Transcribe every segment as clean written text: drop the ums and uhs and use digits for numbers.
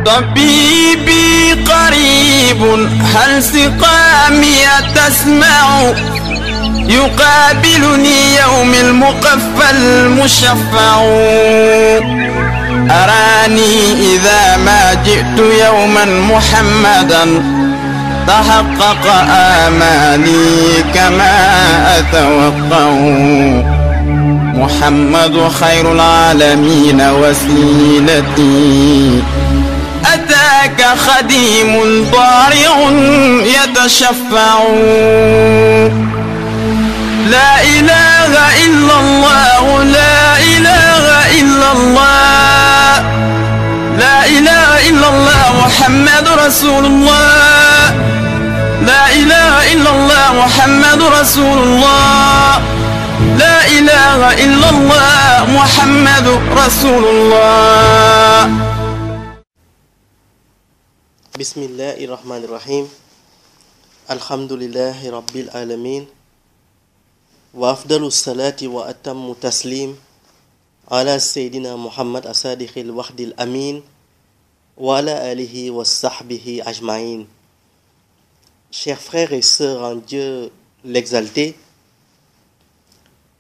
طبيبي قريب هل سقامي تسمع يقابلني يوم المقفى المشفع أراني إذا ما جئت يوما محمدا تحقق آمالي كما أتوقع محمد خير العالمين وسيلتي أتاك خديم ضارع يتشفع لا إله إلا الله لا إله إلا الله لا إله إلا الله محمد رسول الله لا إله إلا الله محمد رسول الله لا إله إلا الله محمد رسول الله. بسم الله الرحمن الرحيم الحمد لله رب العالمين وأفضل الصلاة وأتم التسليم على سيدنا محمد الصادق الوعد الأمين وعلى آله وصحبه أجمعين. Chers frères et sœurs en Dieu l'exalté,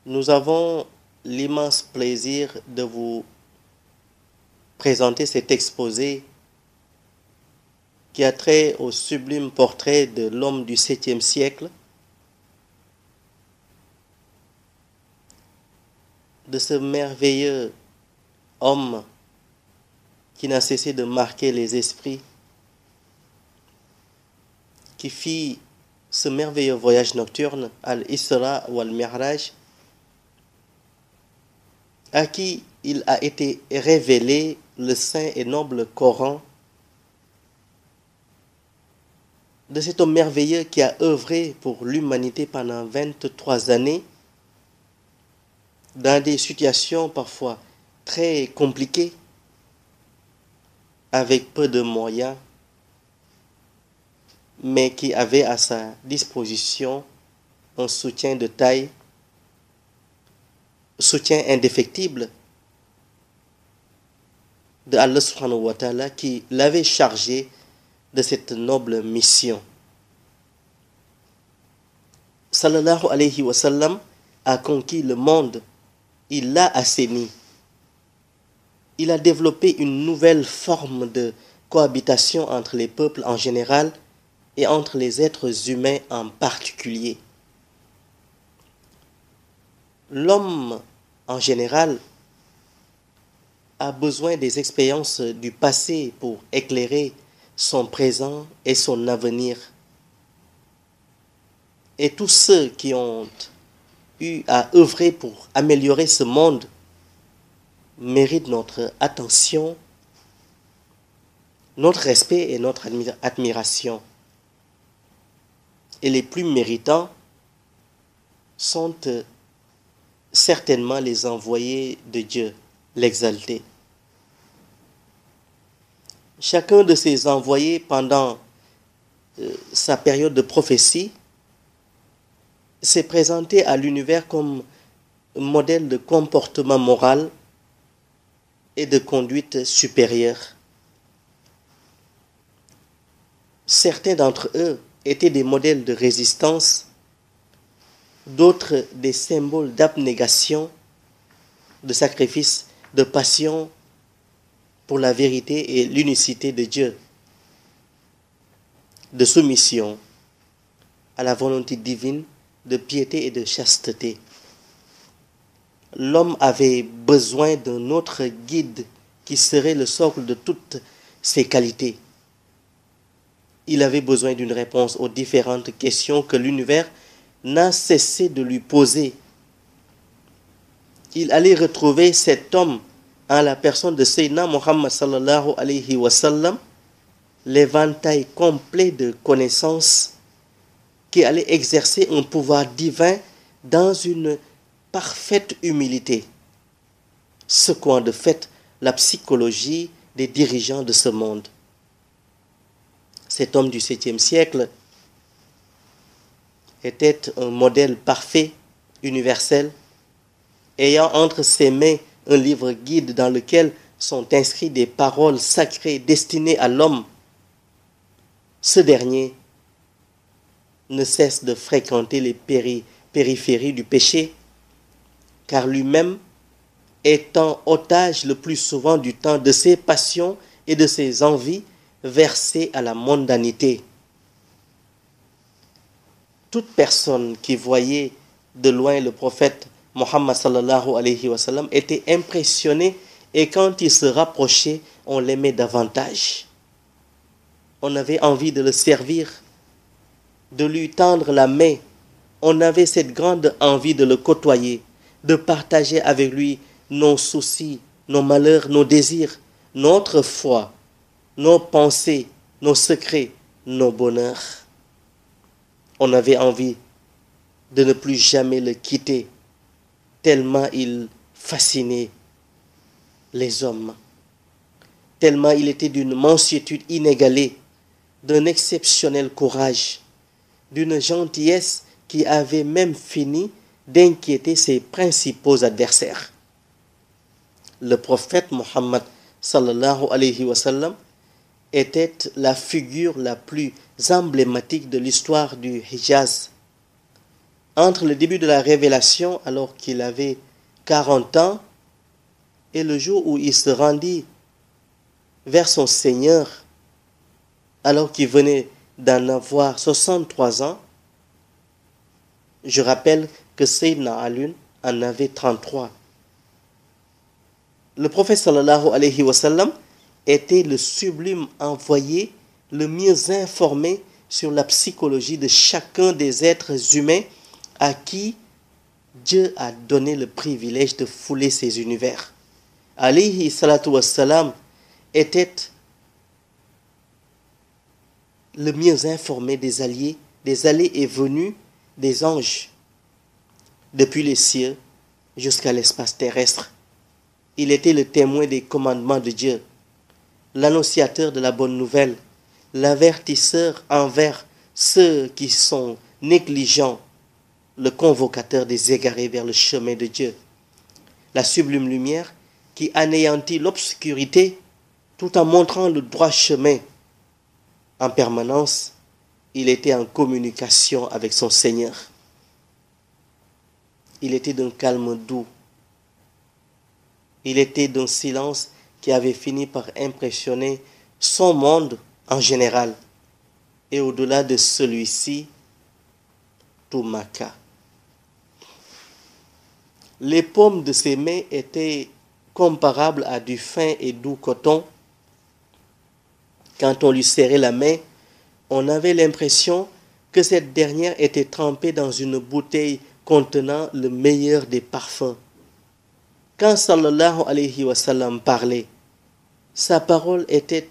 nous avons l'immense plaisir de vous présenter cet exposé qui a trait au sublime portrait de l'homme du 7e siècle, de ce merveilleux homme qui n'a cessé de marquer les esprits, qui fit ce merveilleux voyage nocturne, Al-Isra ou Al-Mi'raj, à qui il a été révélé le saint et noble Coran, de cet homme merveilleux qui a œuvré pour l'humanité pendant 23 années, dans des situations parfois très compliquées, avec peu de moyens, mais qui avait à sa disposition un soutien de taille, soutien indéfectible de Allah subhanahu wa ta'ala qui l'avait chargé de cette noble mission. Sallallahu alayhi wa sallam a conquis le monde, il l'a assaini. Il a développé une nouvelle forme de cohabitation entre les peuples en général et entre les êtres humains en particulier. L'homme en général a besoin des expériences du passé pour éclairer son présent et son avenir. Et tous ceux qui ont eu à œuvrer pour améliorer ce monde méritent notre attention, notre respect et notre admiration. Et les plus méritants sont certainement les envoyés de Dieu, l'exalté. Chacun de ces envoyés, pendant sa période de prophétie, s'est présenté à l'univers comme modèle de comportement moral et de conduite supérieure. Certains d'entre eux étaient des modèles de résistance, d'autres des symboles d'abnégation, de sacrifice, de passion pour la vérité et l'unicité de Dieu, de soumission à la volonté divine, de piété et de chasteté. L'homme avait besoin d'un autre guide qui serait le socle de toutes ses qualités. Il avait besoin d'une réponse aux différentes questions que l'univers n'a cessé de lui poser. Il allait retrouver cet homme en la personne de Sayyidina Muhammad sallallahu alayhi wa sallam, l'éventail complet de connaissances qui allait exercer un pouvoir divin dans une parfaite humilité, secouant de fait la psychologie des dirigeants de ce monde. Cet homme du 7e siècle était un modèle parfait, universel, ayant entre ses mains un livre guide dans lequel sont inscrites des paroles sacrées destinées à l'homme, ce dernier ne cesse de fréquenter les périphéries du péché, car lui-même étant otage le plus souvent du temps de ses passions et de ses envies versées à la mondanité. Toute personne qui voyait de loin le prophète Mohammed sallallahu alayhi wa sallam était impressionnée, et quand il se rapprochait, on l'aimait davantage. On avait envie de le servir, de lui tendre la main. On avait cette grande envie de le côtoyer, de partager avec lui nos soucis, nos malheurs, nos désirs, notre foi, nos pensées, nos secrets, nos bonheurs. On avait envie de ne plus jamais le quitter, tellement il fascinait les hommes, tellement il était d'une mansuétude inégalée, d'un exceptionnel courage, d'une gentillesse qui avait même fini d'inquiéter ses principaux adversaires. Le prophète Mohammed sallallahu alayhi wa sallam était la figure la plus emblématique de l'histoire du Hijaz. Entre le début de la révélation, alors qu'il avait 40 ans, et le jour où il se rendit vers son Seigneur, alors qu'il venait d'en avoir 63 ans, je rappelle que Sayyidina Ali en avait 33. Le prophète sallallahu alayhi wa sallam était le sublime envoyé, le mieux informé sur la psychologie de chacun des êtres humains à qui Dieu a donné le privilège de fouler ses univers. Alayhi salatu wassalam était le mieux informé des allées et venues des anges, depuis les cieux jusqu'à l'espace terrestre. Il était le témoin des commandements de Dieu, l'annonciateur de la bonne nouvelle, l'avertisseur envers ceux qui sont négligents, le convocateur des égarés vers le chemin de Dieu, la sublime lumière qui anéantit l'obscurité tout en montrant le droit chemin. En permanence, il était en communication avec son Seigneur. Il était d'un calme doux. Il était d'un silence qui avait fini par impressionner son monde en général. Et au-delà de celui-ci, tout Makkah. Les paumes de ses mains étaient comparables à du fin et doux coton. Quand on lui serrait la main, on avait l'impression que cette dernière était trempée dans une bouteille contenant le meilleur des parfums. Quand sallallahu alayhi wa sallam parlait, sa parole était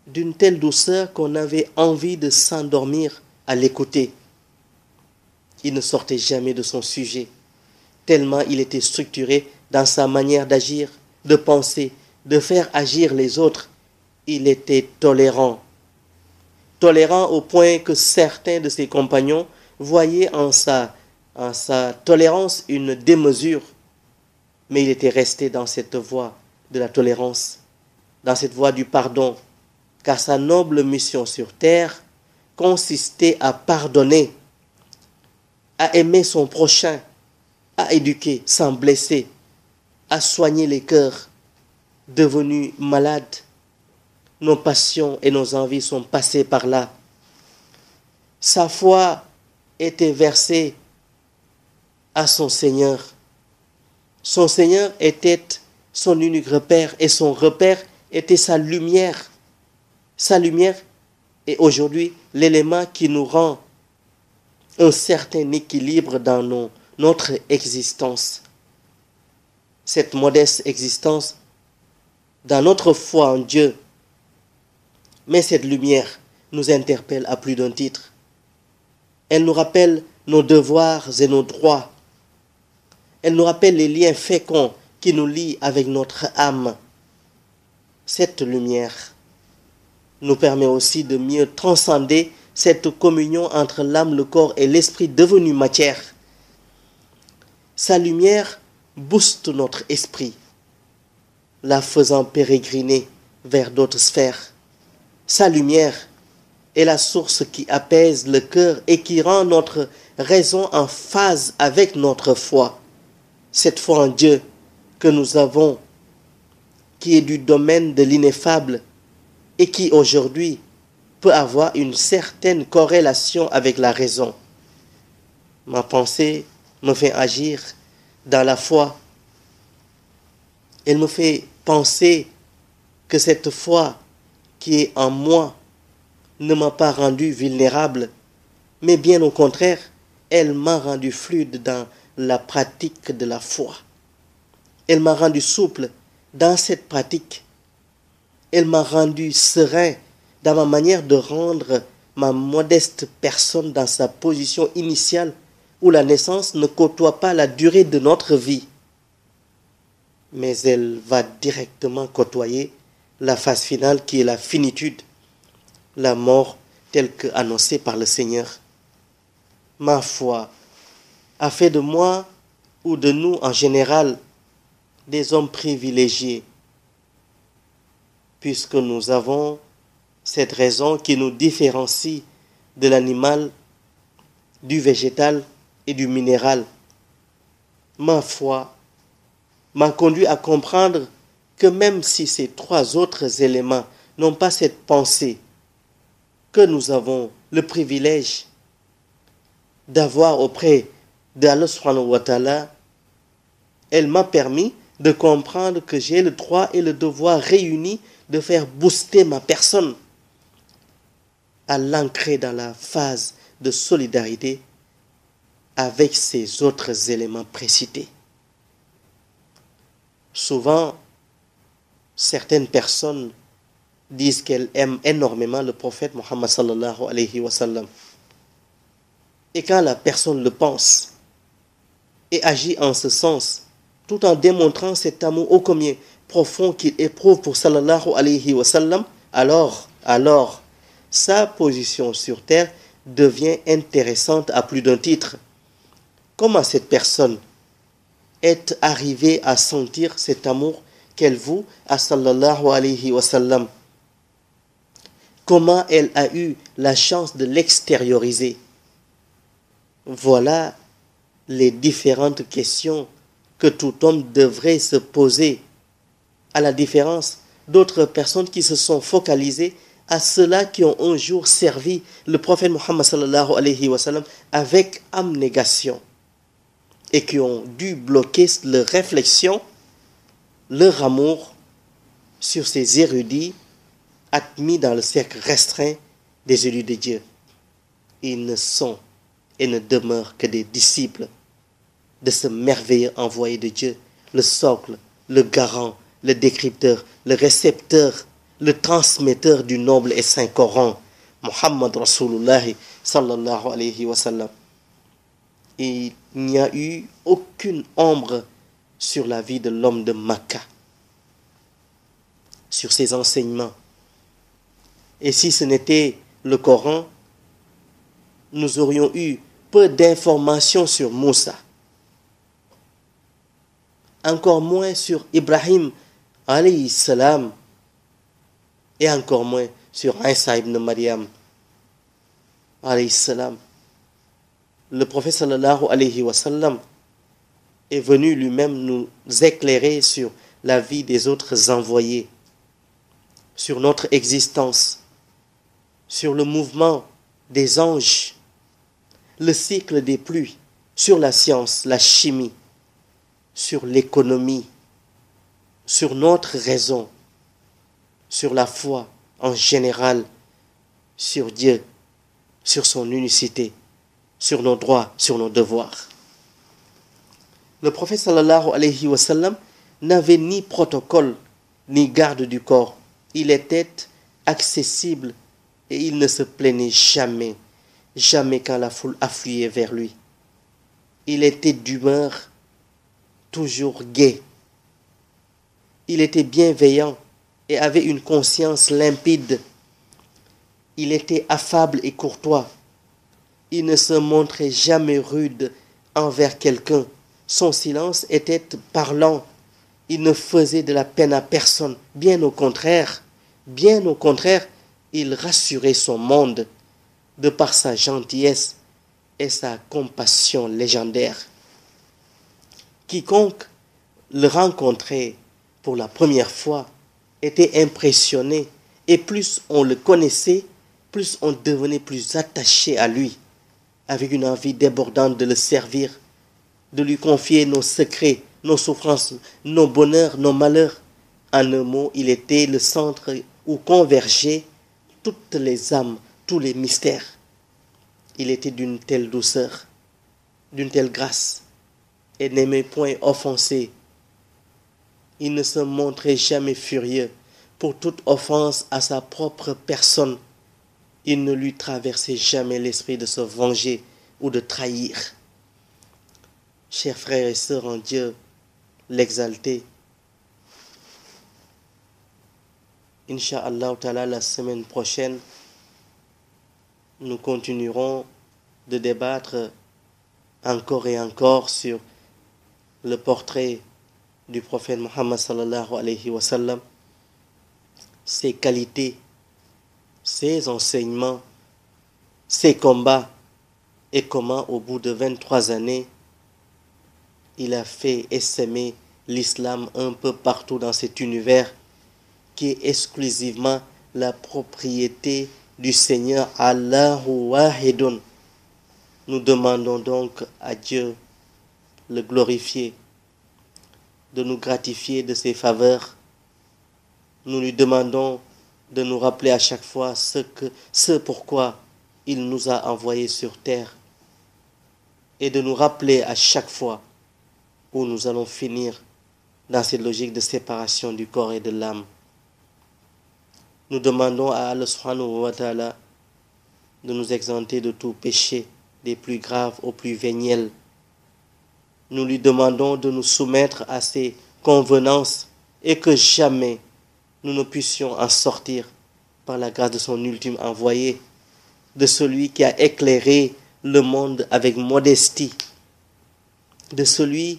d'une telle douceur qu'on avait envie de s'endormir à l'écouter. Il ne sortait jamais de son sujet, tellement il était structuré dans sa manière d'agir, de penser, de faire agir les autres. Il était tolérant. Tolérant au point que certains de ses compagnons voyaient en sa tolérance une démesure. Mais il était resté dans cette voie de la tolérance, dans cette voie du pardon, car sa noble mission sur terre consistait à pardonner, à aimer son prochain, à éduquer sans blesser, à soigner les cœurs devenus malades. Nos passions et nos envies sont passées par là. Sa foi était versée à son Seigneur. Son Seigneur était son unique repère et son repère était sa lumière. Sa lumière est aujourd'hui l'élément qui nous rend un certain équilibre dans notre existence. Cette modeste existence, dans notre foi en Dieu. Mais cette lumière nous interpelle à plus d'un titre. Elle nous rappelle nos devoirs et nos droits. Elle nous rappelle les liens féconds qui nous lient avec notre âme. Cette lumière nous permet aussi de mieux transcender cette communion entre l'âme, le corps et l'esprit devenu matière. Sa lumière booste notre esprit. la faisant pérégriner vers d'autres sphères. Sa lumière est la source qui apaise le cœur et qui rend notre raison en phase avec notre foi. Cette foi en Dieu que nous avons, qui est du domaine de l'ineffable et qui aujourd'hui peut avoir une certaine corrélation avec la raison. Ma pensée me fait agir dans la foi. Elle me fait penser que cette foi qui est en moi ne m'a pas rendu vulnérable, mais bien au contraire, elle m'a rendu fluide dans la pratique de la foi. Elle m'a rendu souple dans cette pratique. Elle m'a rendu serein dans ma manière de rendre ma modeste personne dans sa position initiale où la naissance ne côtoie pas la durée de notre vie, mais elle va directement côtoyer la phase finale qui est la finitude, la mort telle qu'annoncée par le Seigneur. Ma foi a fait de moi ou de nous en général des hommes privilégiés, puisque nous avons cette raison qui nous différencie de l'animal, du végétal et du minéral. Ma foi m'a conduit à comprendre que même si ces trois autres éléments n'ont pas cette pensée que nous avons le privilège d'avoir auprès d'Allah subhanahu wa ta'ala, elle m'a permis de comprendre que j'ai le droit et le devoir réunis de faire booster ma personne à l'ancrer dans la phase de solidarité avec ces autres éléments précités. Souvent, certaines personnes disent qu'elles aiment énormément le prophète Mohammed sallallahu alayhi wa sallam. Et quand la personne le pense et agit en ce sens, tout en démontrant cet amour ô combien profond qu'il éprouve pour sallallahu alayhi wa sallam, alors, sa position sur terre devient intéressante à plus d'un titre. Comment cette personne est arrivée à sentir cet amour qu'elle voue à sallallahu alayhi wa sallam? Comment elle a eu la chance de l'extérioriser? Voilà les différentes questions que tout homme devrait se poser, à la différence d'autres personnes qui se sont focalisées à ceux-là qui ont un jour servi le prophète Mohammed sallallahu alayhi wa sallam avec abnégation et qui ont dû bloquer leur réflexion, leur amour sur ces érudits admis dans le cercle restreint des élus de Dieu. Ils ne sont et ne demeurent que des disciples de ce merveilleux envoyé de Dieu, le socle, le garant, le décrypteur, le récepteur, le transmetteur du noble et saint Coran, Muhammad Rasulullah sallallahu alayhi wa sallam. Il n'y a eu aucune ombre sur la vie de l'homme de Makka, sur ses enseignements. Et si ce n'était le Coran, nous aurions eu peu d'informations sur Moussa, encore moins sur Ibrahim alayhi salam, et encore moins sur Isa ibn Maryam alayhi salam. Le prophète sallallahu alayhi wa sallam est venu lui-même nous éclairer sur la vie des autres envoyés, sur notre existence, sur le mouvement des anges, le cycle des pluies, sur la science, la chimie, sur l'économie, sur notre raison, sur la foi en général, sur Dieu, sur son unicité, sur nos droits, sur nos devoirs. Le prophète sallallahu alayhi wa sallam n'avait ni protocole, ni garde du corps. Il était accessible et il ne se plaignait jamais, jamais quand la foule affluait vers lui. Il était d'humeur toujours gai. Il était bienveillant et avait une conscience limpide. Il était affable et courtois. Il ne se montrait jamais rude envers quelqu'un. Son silence était parlant il ne faisait de la peine à personne. Bien au contraire, il rassurait son monde de par sa gentillesse et sa compassion légendaire. Quiconque le rencontrait pour la première fois était impressionné, et plus on le connaissait, plus on devenait plus attaché à lui, avec une envie débordante de le servir, de lui confier nos secrets, nos souffrances, nos bonheurs, nos malheurs. En un mot, il était le centre où convergeaient toutes les âmes, tous les mystères. Il était d'une telle douceur, d'une telle grâce, et n'aimait point offenser. Il ne se montrait jamais furieux pour toute offense à sa propre personne. Il ne lui traversait jamais l'esprit de se venger ou de trahir. Chers frères et sœurs en Dieu, l'exalté, Inch'Allah Ta'ala, la semaine prochaine, nous continuerons de débattre encore et encore sur le portrait du prophète Muhammad sallallahu alayhi wa sallam, ses qualités, ses enseignements, ses combats, et comment au bout de 23 années, il a fait essaimer l'islam un peu partout dans cet univers qui est exclusivement la propriété du Seigneur Allahu Wahidun. Nous demandons donc à Dieu, le glorifié, de nous gratifier de ses faveurs. Nous lui demandons de nous rappeler à chaque fois ce pourquoi il nous a envoyés sur terre, et de nous rappeler à chaque fois où nous allons finir dans cette logique de séparation du corps et de l'âme. Nous demandons à Allah subhanahu wa ta'ala de nous exempter de tout péché, des plus graves aux plus véniels. Nous lui demandons de nous soumettre à ses convenances et que jamais nous ne puissions en sortir par la grâce de son ultime envoyé, de celui qui a éclairé le monde avec modestie, de celui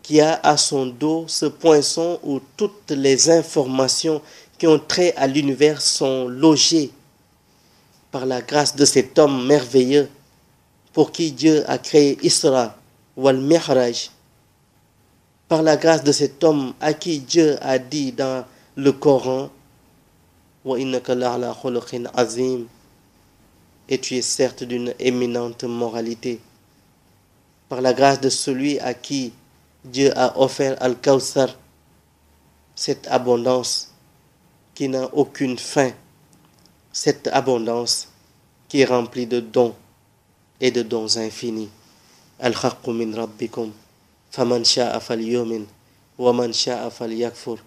qui a à son dos ce poinçon où toutes les informations qui ont trait à l'univers sont logées par la grâce de cet homme merveilleux pour qui Dieu a créé Isra wal Mi'raj, par la grâce de cet homme à qui Dieu a dit dans le Coran wa innaka la'ala khuluqin azim, et tu es certes d'une éminente moralité, par la grâce de celui à qui Dieu a offert Al-Kawthar, cette abondance qui n'a aucune fin, cette abondance qui est remplie de dons et de dons infinis. Al-Haqqu min Rabbikum, faman sha'a falyumin, wa man sha'a falyakfur.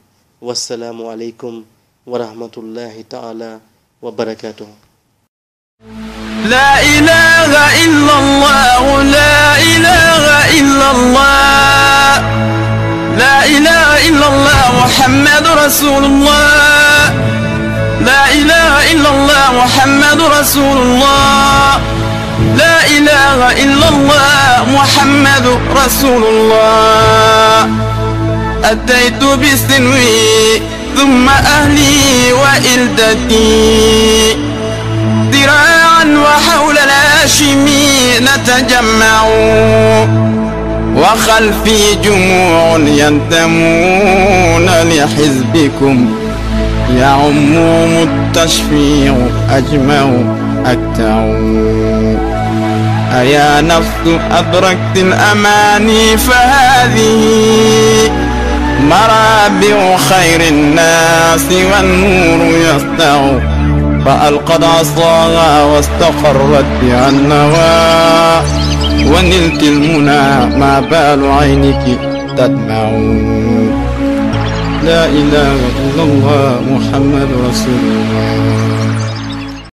Wassalamu alaykum wa rahmatullahi ta'ala wa barakatuh. لا إله إلا الله لا إله إلا الله لا إله إلا الله محمد رسول الله لا إله إلا الله محمد رسول الله لا إله إلا الله محمد رسول الله أتيت بسنوي ثم أهلي وإلدتي ذراعا وحول الهاشمي نتجمع وخلفي جموع ينتمون لحزبكم يعمهم التشفيع أجمع أكتع أيا نفس أدركت الأماني فهذه مرابع خير الناس والنور يسطع فألقت عصاها واستقرت بها النوى ونلت المنى ما بال عينك تدمع لا إله إلا الله محمد رسول الله.